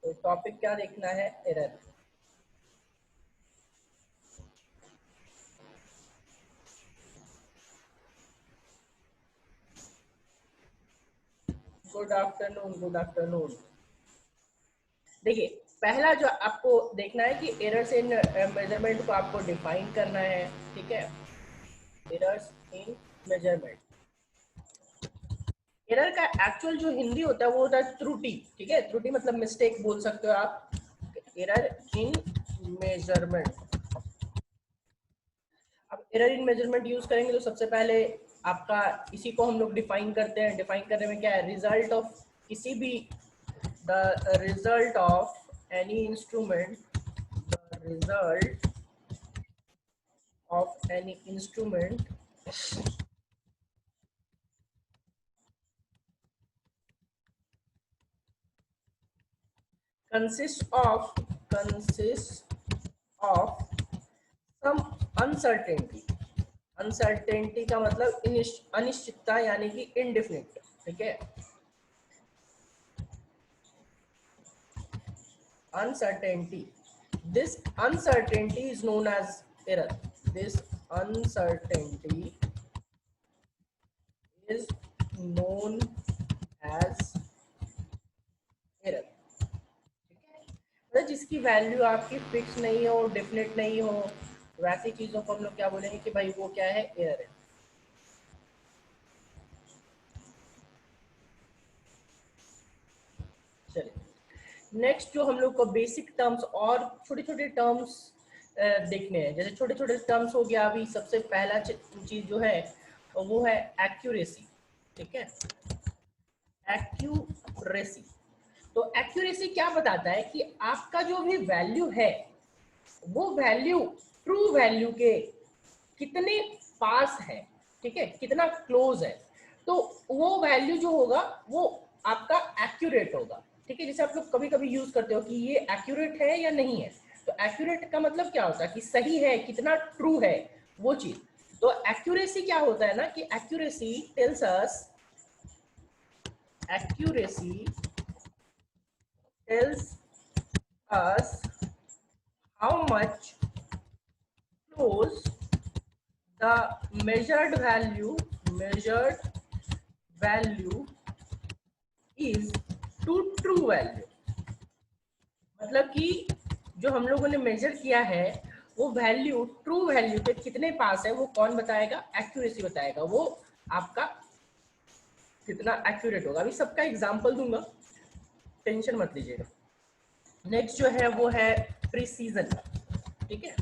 तो टॉपिक क्या देखना है, error. Good afternoon, good afternoon. देखिए, पहला जो आपको देखना है कि एरर्स इन मेजरमेंट को आपको डिफाइन करना है। ठीक है, एरर्स इन मेजरमेंट। एरर का एक्चुअल जो हिंदी होता है वो होता है त्रुटि। ठीक है, त्रुटि मतलब मिस्टेक बोल सकते हो आप। Error in measurement. अब एरर इन मेजरमेंट यूज करेंगे तो सबसे पहले आपका इसी को हम लोग डिफाइन करते हैं। डिफाइन करने में क्या है, रिजल्ट ऑफ किसी भी, the result of any instrument, the result of any instrument consists of some uncertainty। Uncertainty का मतलब अनिश्चितता यानी कि इनडिफिनिट। ठीक है, uncertainty, this uncertainty is known as error। this uncertainty is known as error। मतलब जिसकी वैल्यू आपकी फिक्स नहीं हो, डेफिनेट नहीं हो, वैसी चीजों को हम लोग क्या बोलेंगे कि भाई वो क्या है, एरर है। चलिए, नेक्स्ट जो हम लोग को बेसिक टर्म्स और छोटे छोटे टर्म्स देखने हैं। जैसे छोटे छोटे टर्म्स हो गया, अभी सबसे पहला चीज जो है वो है एक्यूरेसी। ठीक है, एक्यूरेसी। तो एक्यूरेसी क्या बताता है कि आपका जो भी वैल्यू है वो वैल्यू ट्रू वैल्यू के कितने पास है। ठीक है, कितना क्लोज है। तो वो वैल्यू जो होगा वो आपका एक्यूरेट होगा। ठीक है, जैसे आप लोग कभी कभी यूज करते हो कि ये एक्यूरेट है या नहीं है। तो एक्यूरेट का मतलब क्या होता है कि सही है, कितना ट्रू है वो चीज। तो एक्यूरेसी क्या होता है ना कि accuracy tells us, accuracy tells us how much close the measured value is to true value। मतलब कि जो हम लोगों ने मेजर किया है वो वैल्यू ट्रू वैल्यू के कितने पास है, वो कौन बताएगा, एक्यूरेसी बताएगा। वो आपका कितना एक्यूरेट होगा। अभी सबका एग्जांपल दूंगा, टेंशन मत लीजिएगा। नेक्स्ट जो है वो है प्रिसीजन। ठीक है,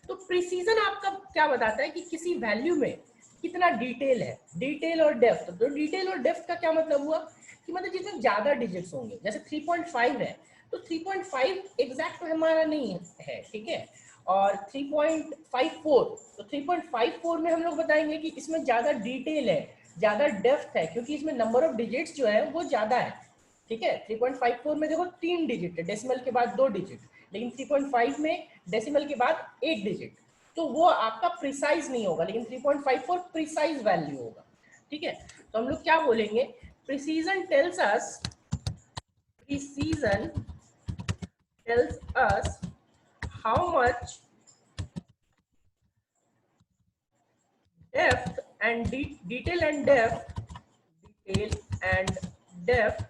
तो प्रिसीजन आपका क्या बताता है कि किसी वैल्यू में कितना डिटेल है। डिटेल और डेप्थ, तो डिटेल और डेप्थ का क्या मतलब हुआ कि मतलब जिसमें ज्यादा डिजिट्स होंगे। जैसे 3.5 है तो 3.5 एग्जैक्ट हमारा नहीं है। ठीक है, और 3.54, तो 3.54 में हम लोग बताएंगे कि इसमें ज्यादा डिटेल है, ज्यादा डेप्थ है, क्योंकि इसमें नंबर ऑफ डिजिट्स जो है वो ज्यादा है। ठीक है, 3.54 में देखो 3 डिजिट है, डेसिमल के बाद 2 डिजिट, लेकिन 3.5 में डेसिमल के बाद 1 डिजिट। तो वो आपका प्रिसाइज नहीं होगा, लेकिन 3.54 प्रिसाइज वैल्यू होगा। ठीक है, तो हम लोग क्या बोलेंगे, precision tells us, precision tells us how much depth and detail and depth, detail and depth,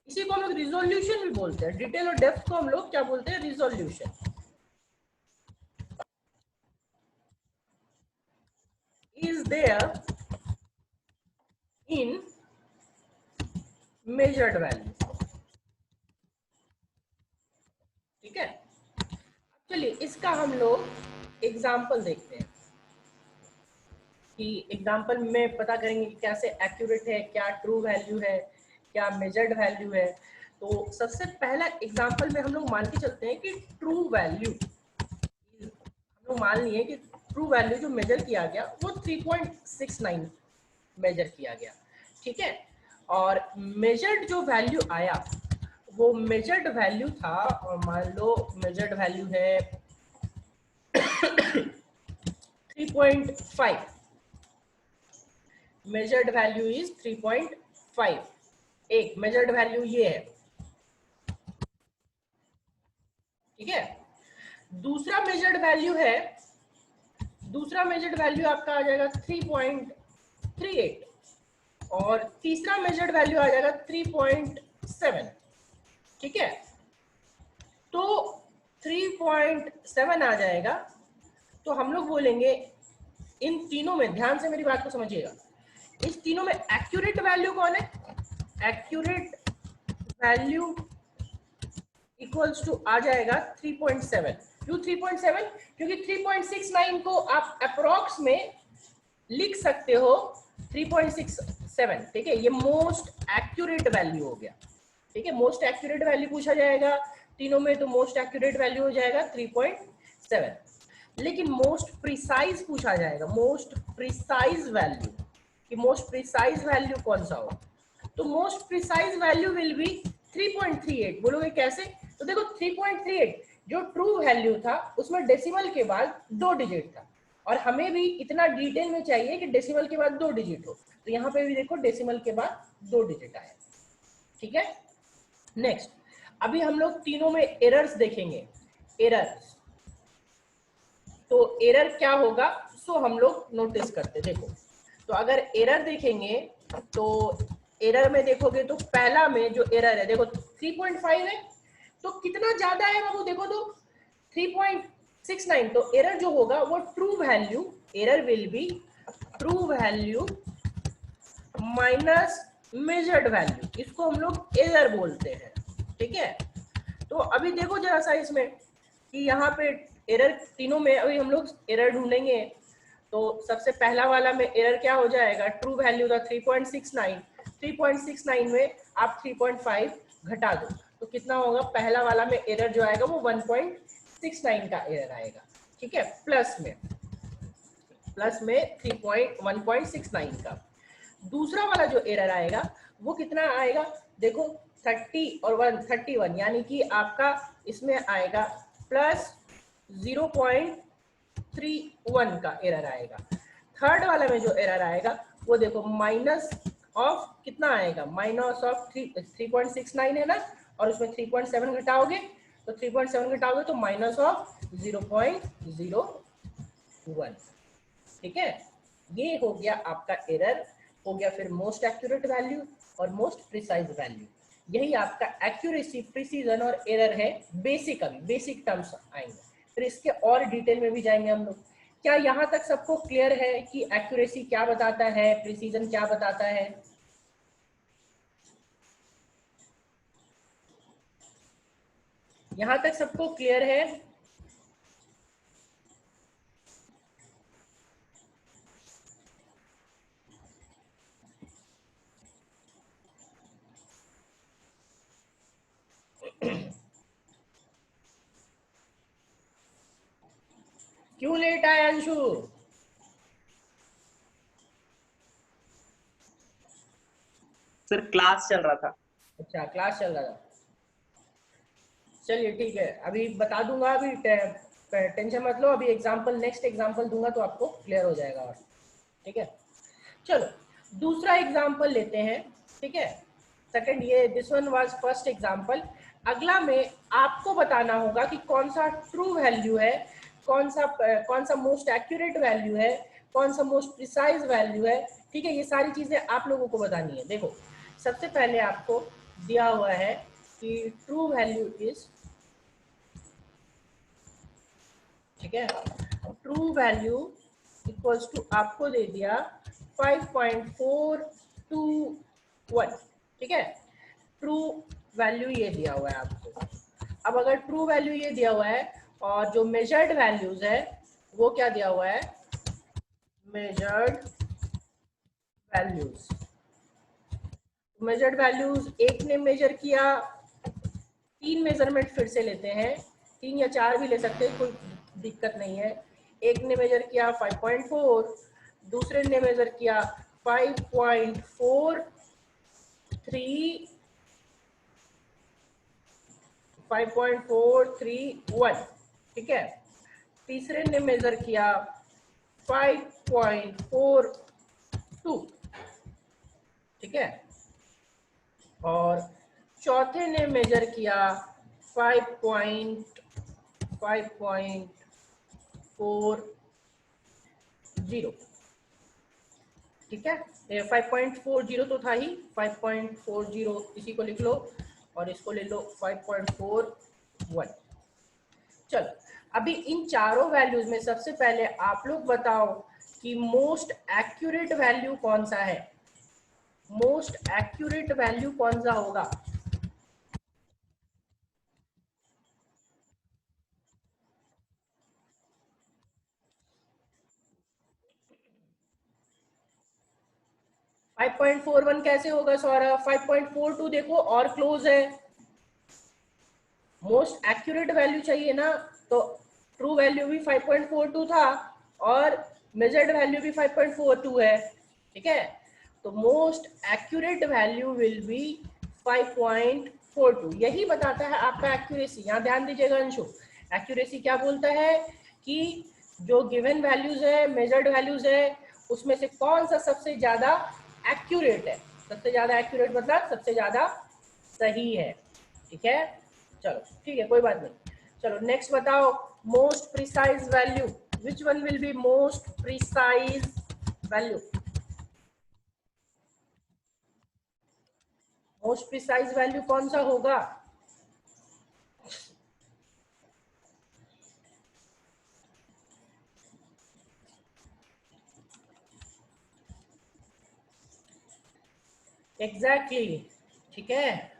इसी को हम लोग रिजोल्यूशन भी बोलते हैं। डिटेल और डेप्थ को हम लोग क्या बोलते हैं, resolution. Is there in measured value. ठीक है, चलिए इसका हम लोग एग्जाम्पल देखते हैं कि एग्जाम्पल में पता करेंगे कि कैसे एक्यूरेट है, क्या ट्रू वैल्यू है, क्या मेजर्ड वैल्यू है। तो सबसे पहला एग्जाम्पल में हम लोग मान के चलते हैं कि ट्रू वैल्यू, हम लोग मान लिए कि ट्रू वैल्यू जो मेजर किया गया वो 3.69 मेजर किया गया। ठीक है, और मेजर्ड जो वैल्यू आया वो मेजर्ड वैल्यू था, और मान लो मेजर्ड वैल्यू है 3.5। Measured value is 3.5। एक मेजर्ड वैल्यू ये है। ठीक है। दूसरा मेजर्ड वैल्यू है, दूसरा मेजर्ड वैल्यू आपका आ जाएगा 3.38 और तीसरा मेजर्ड वैल्यू आ जाएगा 3.7। ठीक है, तो 3.7 आ जाएगा। तो हम लोग बोलेंगे इन तीनों में, ध्यान से मेरी बात को समझिएगा, इस तीनों में एक्यूरेट वैल्यू कौन है? एक्यूरेट वैल्यू इक्वल्स टू आ जाएगा 3.7। क्यों 3.7? क्योंकि 3.69 को आप अप्रोक्स में लिख सकते हो 3.67। ठीक है, ये मोस्ट एक्यूरेट वैल्यू हो गया। ठीक है, मोस्ट एक्यूरेट वैल्यू पूछा जाएगा तीनों में, तो मोस्ट एक्यूरेट वैल्यू हो जाएगा 3.7। लेकिन मोस्ट प्रिसाइज पूछा जाएगा, मोस्ट प्रिसाइज वैल्यू, कि मोस्ट प्रिसाइज वैल्यू कौन सा हो, तो most precise value will be 3.38। बोलोगे कैसे? तो देखो 3.38 जो ट्रू वैल्यू था उसमें डेसिमल के बाद 2 डिजिट था, और हमें भी इतना डिटेल में चाहिए कि डेसिमल के बाद 2 डिजिट हो, तो यहाँ पे भी देखो डेसिमल के बाद 2 डिजिट आया। ठीक है, नेक्स्ट अभी हम लोग तीनों में एरर्स देखेंगे। एरर्स, तो एरर क्या होगा सो हम लोग नोटिस करते। देखो, तो अगर एरर देखेंगे तो एरर में देखोगे तो पहला में जो एरर है देखो 3.5 है, तो कितना ज्यादा है बाबू? देखो तो 3.69, तो एरर जो होगा वो true value, error will be true value minus measured value, इसको हम लोग एरर बोलते हैं। ठीक है, तो अभी देखो जरा सा इसमें कि यहाँ पे एरर तीनों में अभी हम लोग एरर ढूंढेंगे। तो सबसे पहला वाला में एरर क्या हो जाएगा? ट्रू वैल्यू था 3.69, 3.69 में आप 3.5 घटा दो तो कितना होगा? पहला वाला में एरर जो आएगा वो 1.69 का एरर आएगा। ठीक है, प्लस में 1.69 का। दूसरा वाला जो एरर आएगा वो कितना आएगा? देखो 30 और 131, यानी कि आपका इसमें आएगा प्लस 0.31 का एरर आएगा। थर्ड वाला में जो एरर आएगा वो देखो माइनस ऑफ कितना आएगा? माइनस ऑफ 3.69 है ना, और उसमें 3.7 घटाओगे तो 3.7 घटाओगे तो माइनस ऑफ 0.01। ठीक है, ये हो गया आपका एरर, हो गया फिर मोस्ट एक्यूरेट वैल्यू और मोस्ट प्रिसाइज वैल्यू। यही आपका एक्यूरेसी, प्रिसीजन और एरर है। बेसिक, अभी बेसिक टर्म्स आएंगे, फिर इसके और डिटेल में भी जाएंगे हम लोग। क्या यहाँ तक सबको क्लियर है कि एक्यूरेसी क्या बताता है, प्रिसीजन क्या बताता है? यहाँ तक सबको क्लियर है? क्यों लेट आया अंशु? सर क्लास चल रहा था। अच्छा, क्लास चल रहा था। चलिए ठीक है, अभी बता दूंगा, अभी टेंशन मत लो, अभी एग्जांपल, नेक्स्ट एग्जांपल दूंगा तो आपको क्लियर हो जाएगा। और ठीक है, चलो दूसरा एग्जांपल लेते हैं। ठीक है, सेकंड, ये this one was first example. अगला में आपको बताना होगा कि कौन सा ट्रू वैल्यू है, कौन सा मोस्ट एक्यूरेट वैल्यू है, कौन सा मोस्ट प्रिसाइज वैल्यू है। ठीक है, ये सारी चीजें आप लोगों को बतानी है। देखो, सबसे पहले आपको दिया हुआ है कि ट्रू वैल्यू इज, ठीक है, ट्रू वैल्यू इक्वल्स टू आपको दे दिया 5.421। ठीक है, ट्रू वैल्यू ये दिया हुआ है आपको। अब अगर ट्रू वैल्यू ये दिया हुआ है और जो मेजर्ड वैल्यूज है वो क्या दिया हुआ है? मेजर्ड वैल्यूज, मेजर्ड वैल्यूज एक ने मेजर किया, 3 मेजरमेंट फिर से लेते हैं, 3 या 4 भी ले सकते हैं, कोई दिक्कत नहीं है। एक ने मेजर किया 5.4, दूसरे ने मेजर किया 5.41। ठीक है, तीसरे ने मेजर किया 5.42। ठीक है, और चौथे ने मेजर किया 5.1। 5.40, ठीक है। 5.40 तो था ही, 5.40 इसी को लिख लो और इसको ले लो 5.41। चलो अभी इन चारों वैल्यूज में सबसे पहले आप लोग बताओ कि मोस्ट एक्यूरेट वैल्यू कौन सा है, मोस्ट एक्यूरेट वैल्यू कौन सा होगा। फाइव 5.41 कैसे होगा सौरभ, 5.42 देखो और क्लोज है। मोस्ट एक्यूरेट वैल्यू चाहिए ना, तो ट्रू वैल्यू भी 5.42 था और मेजर्ड वैल्यू भी 5.42 है, ठीक है। तो most accurate value will be 5.42। यही बताता है आपका एक्यूरेसी। यहाँ ध्यान दीजिएगा अंशु, एक्यूरेसी क्या बोलता है कि जो गिवन वैल्यूज है, मेजर्ड वैल्यूज है, उसमें से कौन सा सबसे ज्यादा एक्यूरेट है। सबसे ज्यादा एक्यूरेट मतलब सबसे ज्यादा सही है, ठीक है। चलो ठीक है, कोई बात नहीं। चलो नेक्स्ट बताओ, most precise value, which one will be most precise value. Most precise value कौन सा होगा। एग्जैक्टली ठीक है।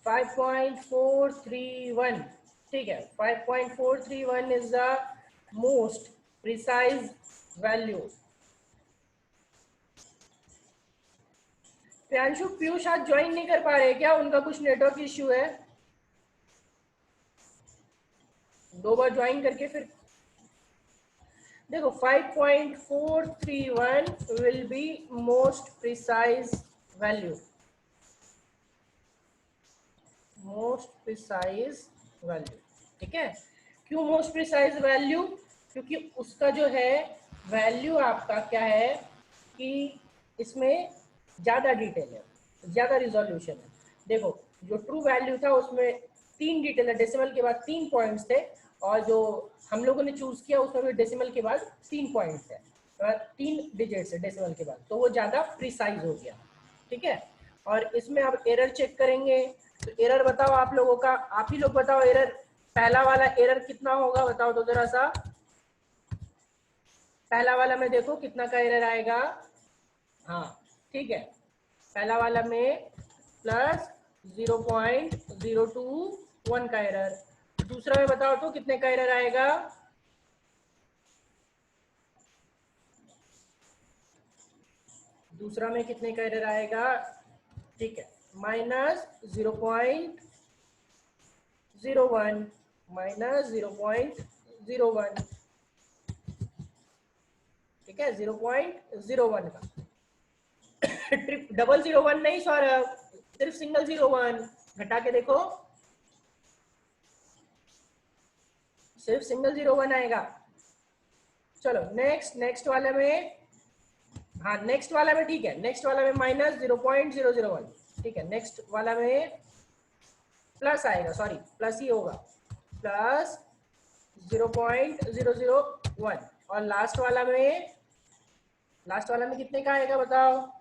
5.431, ठीक है। 5.431 is the most precise value. Priyanshu Piyush आज ज्वाइन नहीं कर पा रहे क्या, उनका कुछ नेटवर्क इश्यू है। दो बार ज्वाइन करके फिर देखो 5.431 will be most precise value, most precise value, ठीक है। क्यों मोस्ट प्रिसाइज वैल्यू, क्योंकि उसका जो है वैल्यू आपका क्या है कि इसमें ज्यादा डिटेल है, ज्यादा रिजोल्यूशन है। देखो जो ट्रू वैल्यू था उसमें 3 डिटेल है, डेसिमल के बाद 3 पॉइंट्स थे, और जो हम लोगों ने चूज किया उसमें भी डेसिमल के बाद 3 पॉइंट्स है, 3 डिजिट्स है डेसिमल के बाद, तो वो ज्यादा प्रिसाइज हो गया, ठीक है। और इसमें आप एरर चेक करेंगे, तो एरर बताओ आप लोगों का, आप ही लोग बताओ एरर, पहला वाला एरर कितना होगा बताओ तो जरा सा। पहला वाला में देखो कितना का एरर आएगा, हाँ ठीक है, पहला वाला में प्लस 0.021 का एरर। दूसरा में बताओ तो कितने का एरर आएगा, दूसरा में कितने का एरर आएगा, ठीक है, -0.01, -0.01, ठीक है, 0.01 का। 001 नहीं सौरभ, सिर्फ सिंगल 01, घटा के देखो सिर्फ सिंगल 01 आएगा। चलो नेक्स्ट वाले में, हाँ नेक्स्ट वाला में ठीक है, नेक्स्ट वाला में -0.001, ठीक है। नेक्स्ट वाला में प्लस आएगा, सॉरी प्लस ही होगा, प्लस 0.001, और लास्ट वाला में कितने का आएगा बताओ।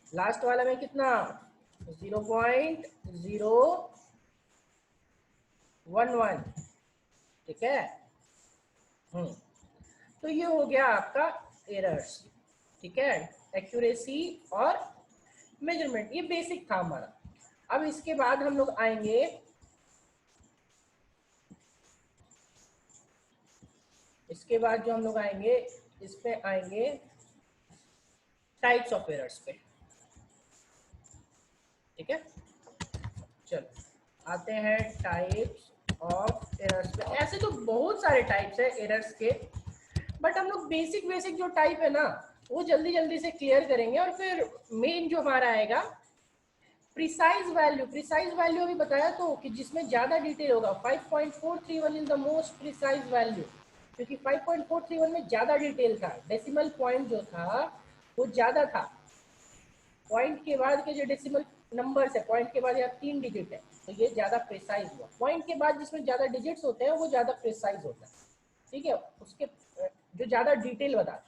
लास्ट वाला में कितना, 0.011, ठीक है। तो ये हो गया आपका एरर्स, ठीक है, एक्यूरेसी और मेजरमेंट, ये बेसिक था हमारा। अब इसके बाद हम लोग आएंगे इसके बाद जो हम लोग आएंगे इस पे आएंगे टाइप्स ऑफ एरर्स पे, ठीक है। चलो आते हैं टाइप्स ऑफ एरर्स पे। ऐसे तो बहुत सारे टाइप्स है एरर्स के, बट हम लोग बेसिक जो टाइप है ना वो जल्दी से क्लियर करेंगे, और फिर मेन जो हमारा आएगा प्रिसाइज वैल्यू अभी बताया तो कि जिसमें ज्यादा डिटेल होगा। 5.431 is the most precise value, क्योंकि 5.431 में ज्यादा डिटेल था, डेसिमल पॉइंट जो था वो ज्यादा था। पॉइंट के बाद के जो डेसिमल नंबर्स है, पॉइंट के बाद यहाँ 3 डिजिट है, तो ये ज्यादा प्रिसाइज हुआ। पॉइंट के बाद जिसमें ज्यादा डिजिट्स होते हैं वो ज्यादा प्रिसाइज होता है, ठीक है, उसके जो ज्यादा डिटेल बताता है।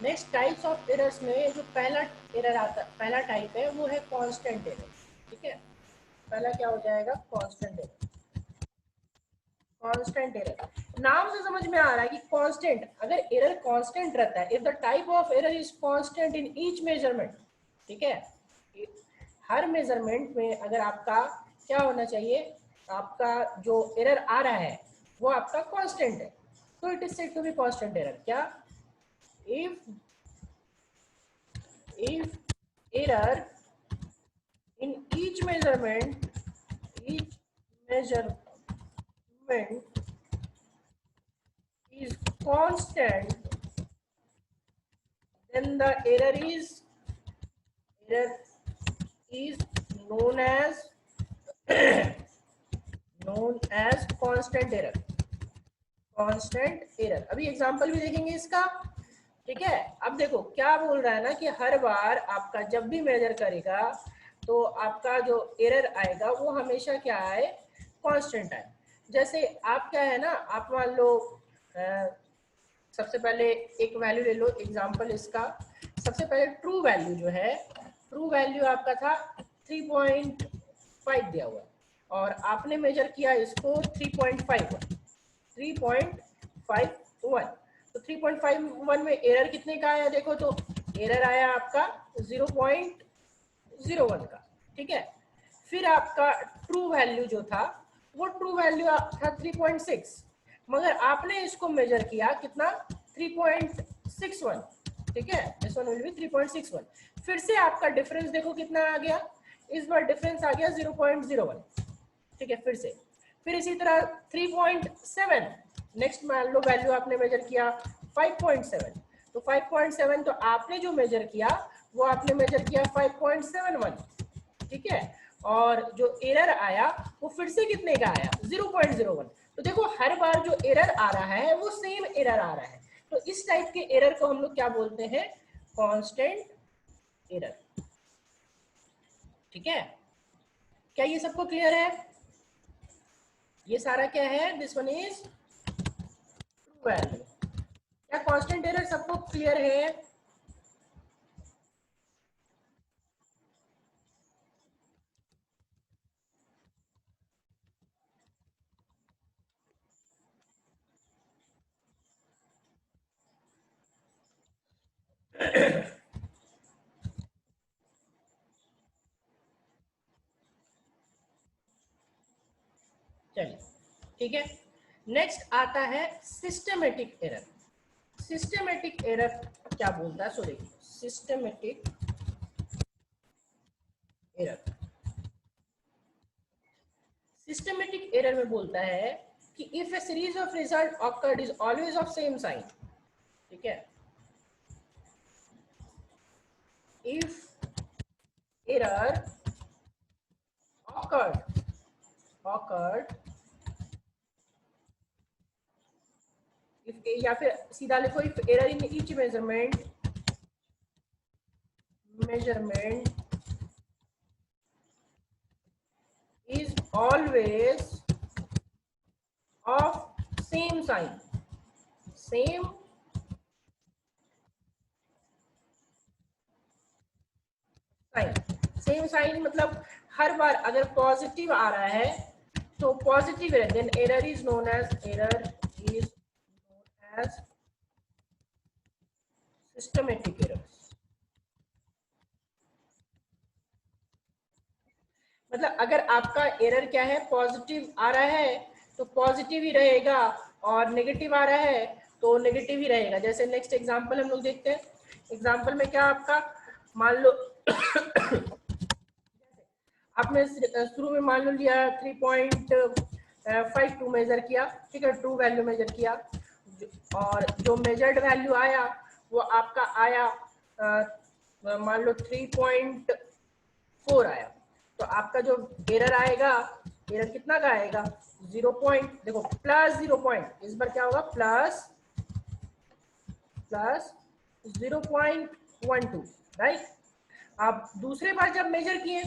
नेक्स्ट टाइप्स ऑफ एरर्स में जो पहला एरर आता, पहला टाइप है वो है कांस्टेंट एरर, ठीक है। पहला क्या हो जाएगा? Constant error. कांस्टेंट एरर, नाम से समझ में आ रहा है कि कांस्टेंट, अगर एरर कांस्टेंट रहता है, if the type of error is constant in each measurement, ठीक है, हर मेजरमेंट में अगर आपका क्या होना चाहिए, आपका जो एरर आ रहा है वो आपका कांस्टेंट है, तो it is said to be constant error. क्या? if error in each measurement is constant, then the error is known as constant error। Constant error, अभी एग्जांपल भी देखेंगे इसका, ठीक है। अब देखो क्या बोल रहा है ना कि हर बार आपका जब भी मेजर करेगा तो आपका जो एरर आएगा वो हमेशा क्या आए? कांस्टेंट आए। जैसे आप क्या है ना, आप मान लो सबसे पहले एक वैल्यू ले लो, एग्जांपल इसका, सबसे पहले ट्रू वैल्यू जो है, ट्रू वैल्यू आपका था 3.5 दिया हुआ, और आपने मेजर किया इसको 3.51, तो 3.51 में एरर कितने का आया? देखो तो एरर आया आपका 0.01 का, ठीक है। फिर आपका ट्रू वैल्यू जो था वो ट्रू वैल्यू था 3.6, मगर आपने इसको मेजर किया कितना? 3.61, ठीक है, दिस वन विल बी 3.61। फिर से आपका डिफरेंस देखो कितना आ गया, इस बार डिफरेंस आ गया 0.01, ठीक है। फिर इसी तरह 3.7, नेक्स्ट मान लो वैल्यू आपने मेजर किया 5.7, तो 5.7 तो आपने जो मेजर किया वो आपने मेजर किया 5.71, ठीक है, और जो एरर आया वो फिर से कितने का आया? 0.01। तो देखो हर बार जो एरर आ रहा है वो सेम एरर आ रहा है, तो इस टाइप के एरर को हम लोग क्या बोलते हैं? कांस्टेंट एरर, ठीक है। क्या ये सबको क्लियर है? ये सारा क्या है? This one is true value. क्या कांस्टेंट एरर सबको क्लियर है? चलिए, ठीक है। नेक्स्ट आता है सिस्टमेटिक एरर। सिस्टमेटिक एरर क्या बोलता है? सो देखिए, सिस्टमेटिक एरर, सिस्टमेटिक एरर में बोलता है कि if a series of result occurred is always of same sign, ठीक है, इफ एरर ऑकर्ड या फिर सीधा लिखो, if error in each measurement is always of same sign, same sign मतलब हर बार अगर पॉजिटिव आ रहा है तो पॉजिटिव है, then error is known as systematic error. मतलब अगर आपका एरर क्या है? पॉजिटिव आ रहा है तो पॉजिटिव ही रहेगा, और नेगेटिव आ रहा है तो नेगेटिव ही रहेगा। जैसे नेक्स्ट एग्जांपल हम लोग देखते हैं। एग्जांपल में क्या आपका, मान लो आपने शुरू में मान लो लिया 3.52 मेजर किया, ठीक है, ट्रू वैल्यू मेजर किया, और जो मेजर्ड वैल्यू आया वो आपका आया मान लो 3.4 आया, तो आपका जो एरर आएगा, एरर कितना का आएगा, 0 पॉइंट, देखो प्लस 0 पॉइंट, इस बार क्या होगा प्लस 0.12, राइट। आप दूसरे बार जब मेजर किए,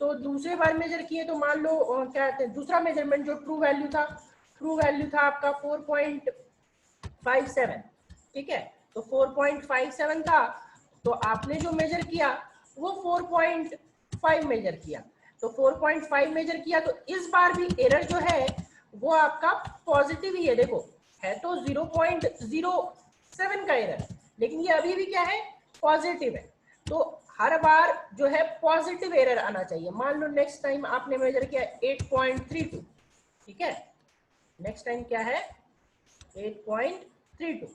तो दूसरे बार मेजर किए तो मान लो क्या कहते हैं, दूसरा मेजरमेंट जो ट्रू वैल्यू था, ट्रू वैल्यू था आपका 4.57, ठीक है। तो 4.57 था, तो आपने जो मेजर किया वो 4.5 मेजर किया, तो 4.5 मेजर किया, तो इस बार भी एरर जो है वो आपका पॉजिटिव ही है, देखो है तो 0.07 का एरर, लेकिन ये अभी भी क्या है, पॉजिटिव है। तो हर बार जो है पॉजिटिव एरर आना चाहिए। मान लो नेक्स्ट टाइम आपने मेजर किया 8.32, ठीक है, नेक्स्ट टाइम क्या है 8.32,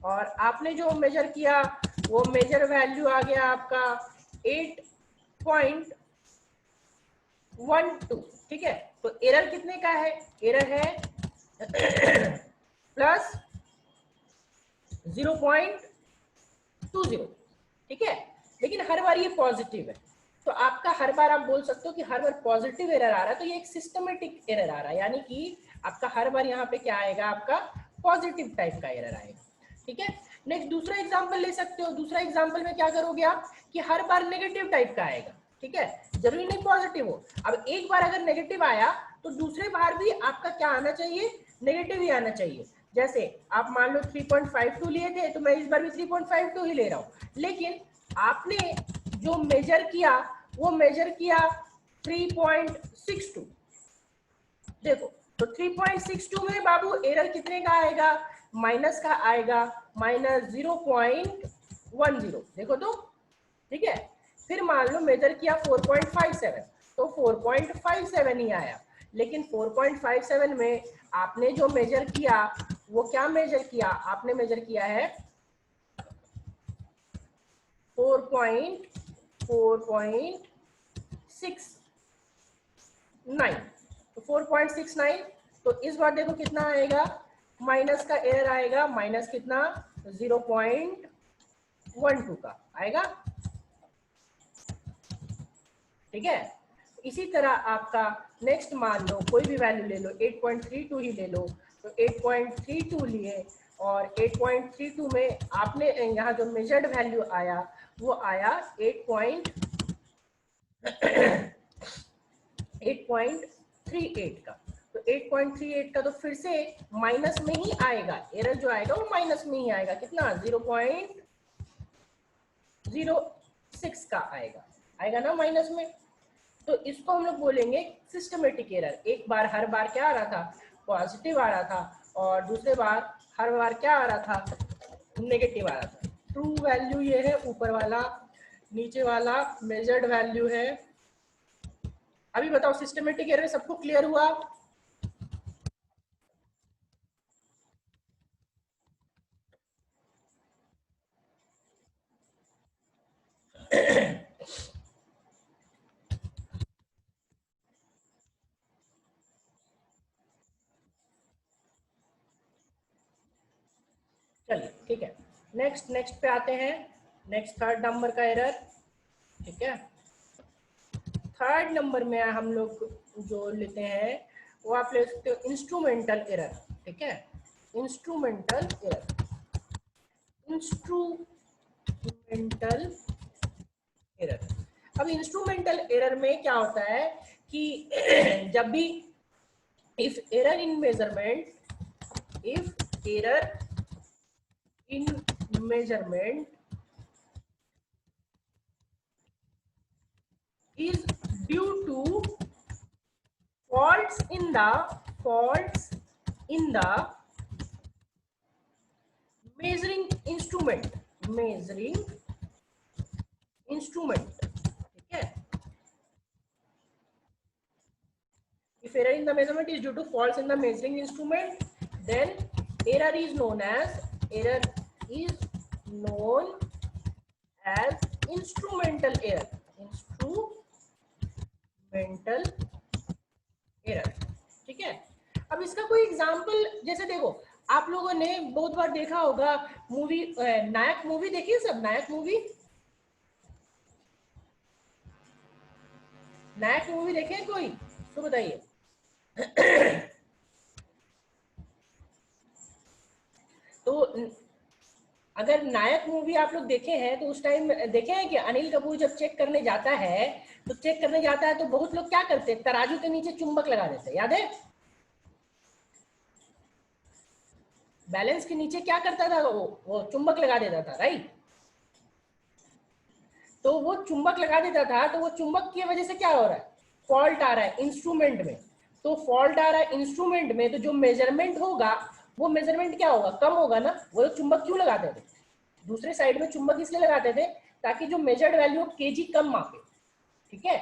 और आपने जो मेजर किया वो मेजर वैल्यू आ गया आपका 8.12, ठीक है। तो एरर कितने का है, एरर है प्लस 0.20, ठीक है, लेकिन हर बार ये पॉजिटिव है। तो आपका हर बार आप बोल सकते हो कि हर बार पॉजिटिव एरर आ रहा है, तो ये एक सिस्टमेटिक एरर आ रहा है, यानी कि आपका हर बार यहाँ पे क्या आएगा, आपका पॉजिटिव टाइप का एरर आएगा, ठीक है। नेक्स्ट दूसरा एग्जांपल ले सकते हो, दूसरा एग्जांपल में क्या करोगे आप कि हर बार नेगेटिव टाइप का आएगा, ठीक है, जरूरी नहीं पॉजिटिव हो। अब एक बार अगर नेगेटिव आया तो दूसरे बार भी आपका क्या आना चाहिए, नेगेटिव ही आना चाहिए। जैसे आप मान लो 3.52 लिए थे, तो मैं इस बार भी 3.52 ही ले रहा हूँ, लेकिन आपने जो मेजर किया वो मेजर किया 3.62, देखो तो 3.62 में बाबू एरर कितने का आएगा, माइनस का आएगा, -0.10, देखो तो, ठीक है। फिर मान लो मेजर किया 4.57, तो 4.57 ही आया, लेकिन 4.57 में आपने जो मेजर किया वो क्या मेजर किया, आपने मेजर किया है 4.69, तो 4.69, तो इस बार देखो कितना आएगा, माइनस का एरर आएगा, माइनस कितना 0.12 का आएगा, ठीक है। इसी तरह आपका नेक्स्ट मान लो कोई भी वैल्यू ले लो, 8.32 ही ले लो, तो 8.32 लिए, और 8.32 में आपने यहाँ जो मेजर्ड वैल्यू आया वो आया 8.38 का, तो 8.38 का तो फिर से माइनस में ही आएगा, एरर जो आएगा वो माइनस में ही आएगा, कितना 0.06 का आएगा, आएगा ना माइनस में। तो इसको हम लोग बोलेंगे सिस्टमेटिक एरर। एक बार हर बार क्या आ रहा था, पॉजिटिव आ रहा था, और दूसरे बार हर बार क्या आ रहा था, नेगेटिव आ रहा था। ट्रू वैल्यू ये है ऊपर वाला, नीचे वाला मेजर्ड वैल्यू है। अभी बताओ सिस्टमेटिक एरर सबको क्लियर हुआ? चलिए ठीक है, नेक्स्ट पे आते हैं। नेक्स्ट थर्ड नंबर का एरर, ठीक है। थर्ड नंबर में हम लोग जो लेते हैं वो आप ले सकते हो इंस्ट्रूमेंटल एरर, ठीक है। Instrumental error, instrumental error. अब इंस्ट्रूमेंटल एरर में क्या होता है कि जब भी if error in measurement, if error in measurement is due to faults in the measuring instrument, ठीक है। if error in the measurement is due to faults in the measuring instrument, then error is known as instrumental error, ठीक है। अब इसका कोई example, जैसे देखो आप लोगों ने बहुत बार देखा होगा मूवी, नायक मूवी देखी है सब, नायक मूवी नायक मूवी देखे हैं कोई तो बताइए। तो अगर नायक मूवी आप लोग देखे हैं तो उस टाइम देखे हैं कि अनिल कपूर जब चेक करने जाता है तो चेक करने जाता है तो बहुत लोग क्या करते हैं, तराजू के नीचे चुंबक लगा देते हैं, याद है? बैलेंस के नीचे क्या करता था वो चुंबक लगा देता था, राइट? तो वो चुंबक लगा देता था तो वो चुंबक की वजह से क्या हो रहा है, फॉल्ट आ रहा है इंस्ट्रूमेंट में। तो फॉल्ट आ रहा है इंस्ट्रूमेंट में तो जो मेजरमेंट होगा वो मेजरमेंट क्या होगा, कम होगा ना। वो चुंबक क्यों लगाते थे, दूसरे साइड में चुंबक इसलिए लगाते थे ताकि जो मेजर्ड वैल्यू केजी कम मापे, ठीक है?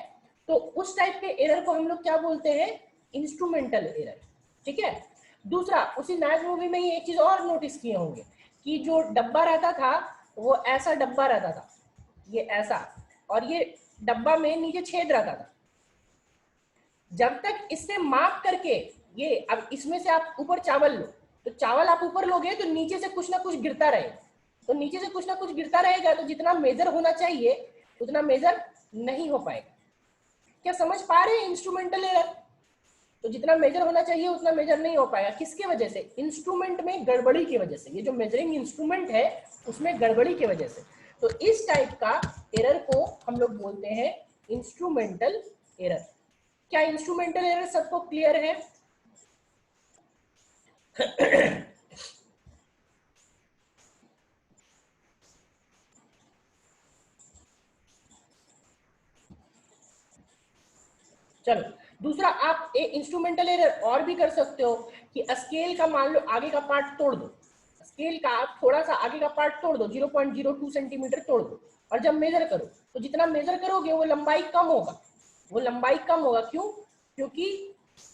तो उस टाइप के एरर को हम लोग क्या बोलते हैं, इंस्ट्रूमेंटल एरर, ठीक है? दूसरा, उसी नायक मूवी में ही एक चीज और नोटिस किए होंगे कि जो डब्बा रहता था वो ऐसा डब्बा रहता था, ये ऐसा, और ये डब्बा में नीचे छेद रहता था। जब तक इससे माप करके ये, अब इसमें से आप ऊपर चावल लो तो चावल आप ऊपर लोगे तो नीचे से कुछ ना कुछ गिरता रहेगा, तो नीचे से कुछ ना कुछ गिरता रहेगा तो जितना मेजर होना चाहिए उतना मेजर नहीं हो पाएगा। क्या समझ पा रहे हैं इंस्ट्रूमेंटल एरर? तो जितना मेजर होना चाहिए उतना मेजर नहीं हो पाएगा, किसके वजह से, इंस्ट्रूमेंट में गड़बड़ी की वजह से, ये जो मेजरिंग इंस्ट्रूमेंट है उसमें गड़बड़ी की वजह से। तो इस टाइप का एरर को हम लोग बोलते हैं इंस्ट्रूमेंटल एरर। क्या इंस्ट्रूमेंटल एरर सबको क्लियर है? चलो, दूसरा, आप एक इंस्ट्रूमेंटल एरर और भी कर सकते हो कि स्केल का मान लो आगे का पार्ट तोड़ दो, स्केल का आप थोड़ा सा आगे का पार्ट तोड़ दो, 0.02 सेंटीमीटर तोड़ दो, और जब मेजर करो तो जितना मेजर करोगे वो लंबाई कम होगा, वो लंबाई कम होगा। क्यों? क्योंकि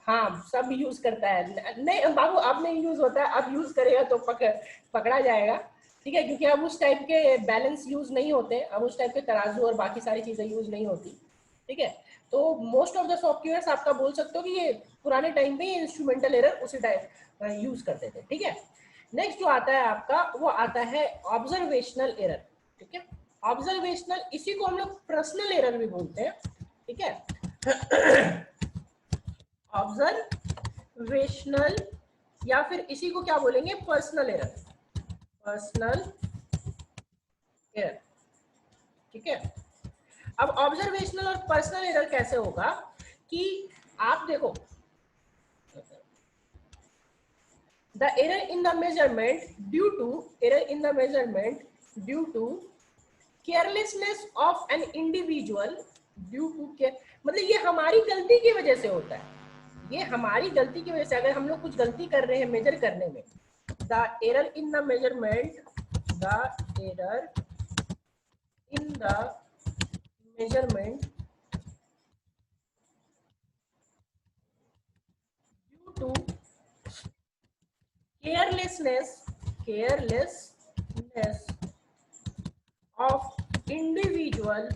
हाँ, सब यूज करता है, नहीं बाबू अब नहीं यूज होता है, अब यूज करेगा तो पकड़ा जाएगा, ठीक है? क्योंकि अब उस टाइप के बैलेंस यूज नहीं होते, अब उस टाइप के तराजू और बाकी सारी चीजें यूज नहीं होती, ठीक है? तो मोस्ट ऑफ द सॉफ्टवेयर आपका बोल सकते हो कि ये पुराने टाइम पे इंस्ट्रूमेंटल एरर उसी टाइप यूज करते थे, ठीक है? नेक्स्ट जो आता है आपका वो आता है ऑब्जर्वेशनल एरर, ठीक है? ऑब्जर्वेशनल, इसी को हम लोग पर्सनल एरर भी बोलते हैं, ठीक है? ऑब्जर्वेशनल या फिर इसी को क्या बोलेंगे, पर्सनल एरर, पर्सनल एरर, ठीक है? अब ऑब्जर्वेशनल और पर्सनल एरर कैसे होगा कि आप देखो, the error in the measurement due to error in the measurement due to carelessness of an individual due to care, मतलब ये हमारी गलती की वजह से होता है, ये हमारी गलती की वजह से, अगर हम लोग कुछ गलती कर रहे हैं मेजर करने में, the error in the measurement, the error in the measurement due to carelessness of individual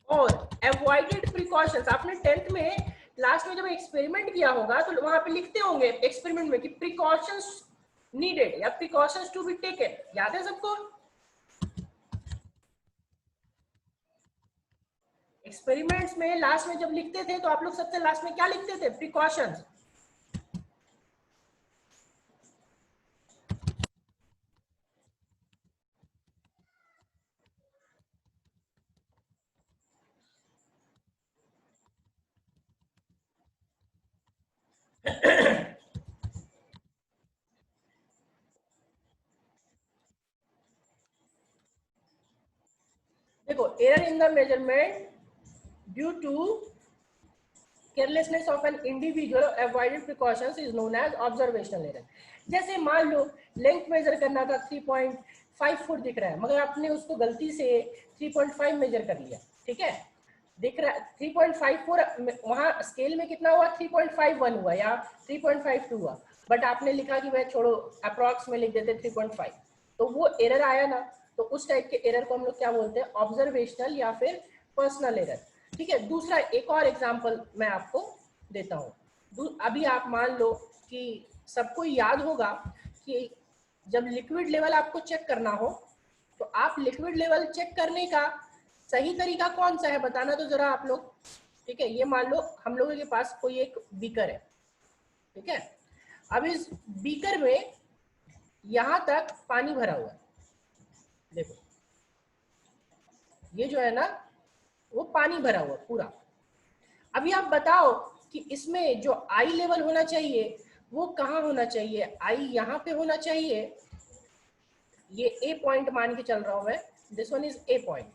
और अवॉइडेड प्रिकॉशंस। आपने 10th में लास्ट में जब एक्सपेरिमेंट किया होगा तो वहां पे लिखते होंगे एक्सपेरिमेंट में कि प्रिकॉशंस नीडेड या प्रिकॉशंस टू बी टेकन, याद है सबको? एक्सपेरिमेंट्स में लास्ट में जब लिखते थे तो आप लोग सबसे लास्ट में क्या लिखते थे, प्रिकॉशंस। देखो, error in the measurement due to carelessness of an individual or avoided precautions is known as observational error। जैसे मान लो लेंथ मेजर करना था 3.5 फुट दिख रहा है मगर आपने उसको गलती से 3.5 मेजर कर लिया, ठीक है? दिख रहा है 3.54, वहां स्केल में कितना हुआ, 3.51 हुआ या 3.52 हुआ, बट आपने लिखा कि वह छोड़ो अप्रॉक्स में लिख देते 3.5, तो वो एरर आया ना। तो उस टाइप के एरर को हम लोग क्या बोलते हैं, ऑब्जर्वेशनल या फिर पर्सनल एरर, ठीक है? दूसरा एक और एग्जांपल मैं आपको देता हूँ। अभी आप मान लो कि सबको याद होगा कि जब लिक्विड लेवल आपको चेक करना हो तो आप लिक्विड लेवल चेक करने का सही तरीका कौन सा है बताना तो जरा आप लोग। ठीक है, ये मान लो हम लोगों के पास कोई एक बीकर है, ठीक है। अब इस बीकर में यहां तक पानी भरा हुआ है, देखो ये जो है ना वो पानी भरा हुआ पूरा। अभी आप बताओ कि इसमें जो आई लेवल होना चाहिए वो कहाँ होना चाहिए? आई यहाँ पे होना चाहिए, ये ए पॉइंट मान के चल रहा हूं मैं, this one is a point.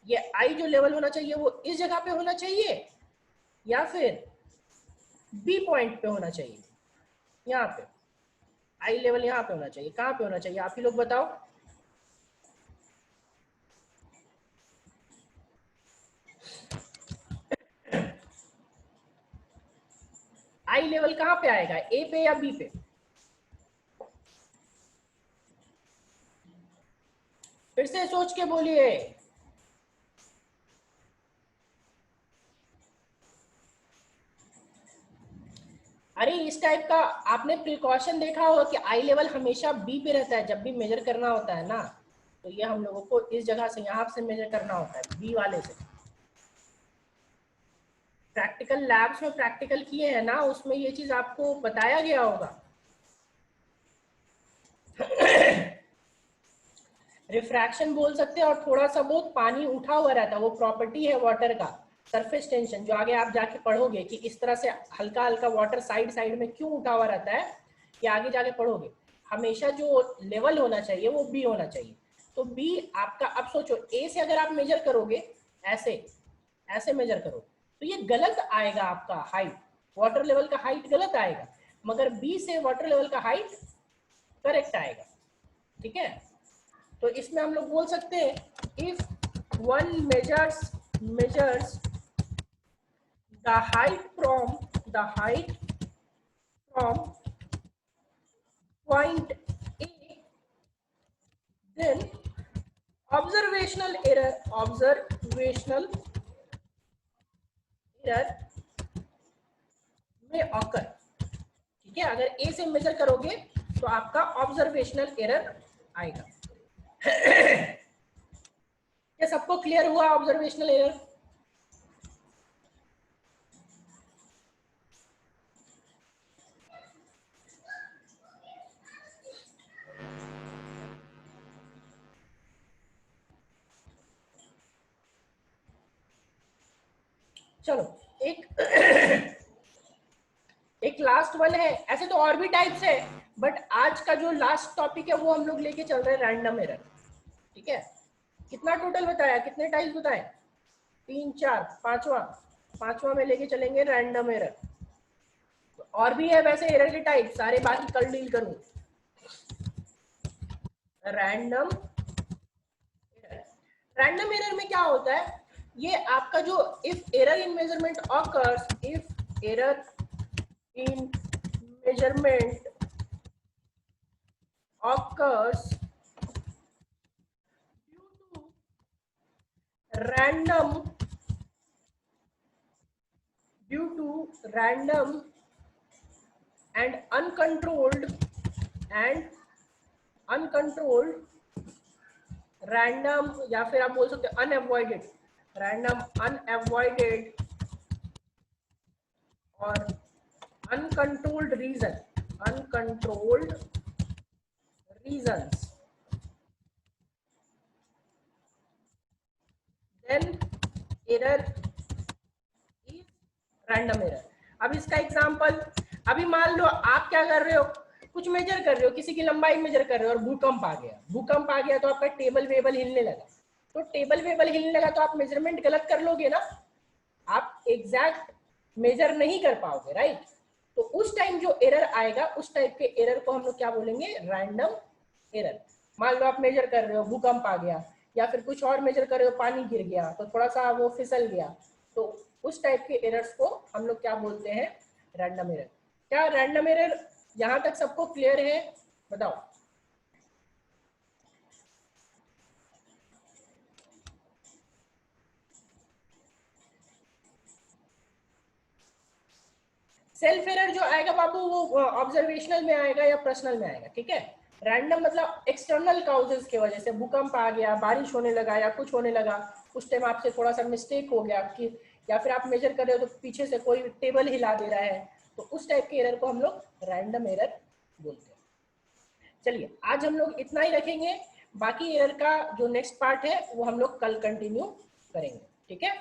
ये आई जो लेवल होना चाहिए वो इस जगह पे होना चाहिए या फिर बी पॉइंट पे होना चाहिए? यहाँ पे आई लेवल यहाँ पे होना चाहिए, कहाँ पे होना चाहिए आप ही लोग बताओ। आई लेवल कहाँ पे आएगा, ए पे या बी पे? फिर से सोच के बोलिए। अरे इस टाइप का आपने प्रिकॉशन देखा होगा कि आई लेवल हमेशा बी पे रहता है जब भी मेजर करना होता है ना, तो ये हम लोगों को इस जगह से यहाँ से मेजर करना होता है, बी वाले से। प्रैक्टिकल लैब्स में प्रैक्टिकल किए हैं ना, उसमें ये चीज आपको बताया गया होगा। रिफ्रैक्शन बोल सकते हैं, और थोड़ा सा बहुत पानी उठा हुआ रहता है, वो प्रॉपर्टी है वाटर का, सरफेस टेंशन, जो आगे आप जाके पढ़ोगे कि इस तरह से हल्का हल्का वाटर साइड साइड में क्यों उठा हुआ रहता है, ये आगे जाके पढ़ोगे। हमेशा जो लेवल होना चाहिए वो बी होना चाहिए। तो बी आपका, अब सोचो ए से अगर आप मेजर करोगे ऐसे, ऐसे मेजर करो तो ये गलत आएगा आपका हाइट, वाटर लेवल का हाइट गलत आएगा, मगर बी से वाटर लेवल का हाइट करेक्ट आएगा। ठीक है, तो इसमें हम लोग बोल सकते हैं if one measures the height from point A, then observational error may occur। ठीक है, अगर ए से मेजर करोगे तो आपका ऑब्जर्वेशनल एरर आएगा। क्या सबको क्लियर हुआ ऑब्जर्वेशनल एरर? चलो एक लास्ट वन है, ऐसे तो और भी टाइप्स है, बट आज का जो लास्ट टॉपिक है वो हम लोग लेके चल रहे हैं रैंडम एरर। ठीक है, कितना टोटल बताया, कितने टाइप्स बताए? 3 4, पांचवा में लेके चलेंगे रैंडम एरर। और भी है वैसे एरर के टाइप, सारे बाकी कल डील करूं। रैंडम एरर में क्या होता है, ये आपका जो if error in measurement occurs, if error in measurement occurs due to random and uncontrolled random, या फिर आप बोल सकते हैं unavoided और uncontrolled reasons, then error is random error। अब इसका एग्जांपल, अभी मान लो आप क्या कर रहे हो, कुछ मेजर कर रहे हो, किसी की लंबाई मेजर कर रहे हो और भूकंप आ गया तो आपका टेबल वेबल हिलने लगा, तो टेबल वेबल हिलने लगा तो आप मेजरमेंट गलत कर लोगे ना, आप एग्जैक्ट मेजर नहीं कर पाओगे, राइट। तो उस टाइम जो एरर आएगा उस टाइप के एरर को हम लोग क्या बोलेंगे, रैंडम एरर। मान लो आप मेजर कर रहे हो, भूकंप आ गया, या फिर कुछ और मेजर कर रहे हो, पानी गिर गया तो थोड़ा सा वो फिसल गया, तो उस टाइप के एरर्स को हम लोग क्या बोलते हैं, रैंडम एरर। क्या रैंडम एरर यहां तक सबको क्लियर है, बताओ। सेल्फ एरर जो आएगा बाबू वो ऑब्जर्वेशनल में आएगा या पर्सनल में आएगा, ठीक है। रैंडम मतलब एक्सटर्नल काउजेस की वजह से, भूकंप आ गया, बारिश होने लगा या कुछ होने लगा, उस टाइम आपसे थोड़ा सा मिस्टेक हो गया कि, या फिर आप मेजर कर रहे हो तो पीछे से कोई टेबल हिला दे रहा है, तो उस टाइप के एरर को हम लोग रैंडम एरर बोलते हैं। चलिए आज हम लोग इतना ही रखेंगे, बाकी एरर का जो नेक्स्ट पार्ट है वो हम लोग कल कंटिन्यू करेंगे, ठीक है।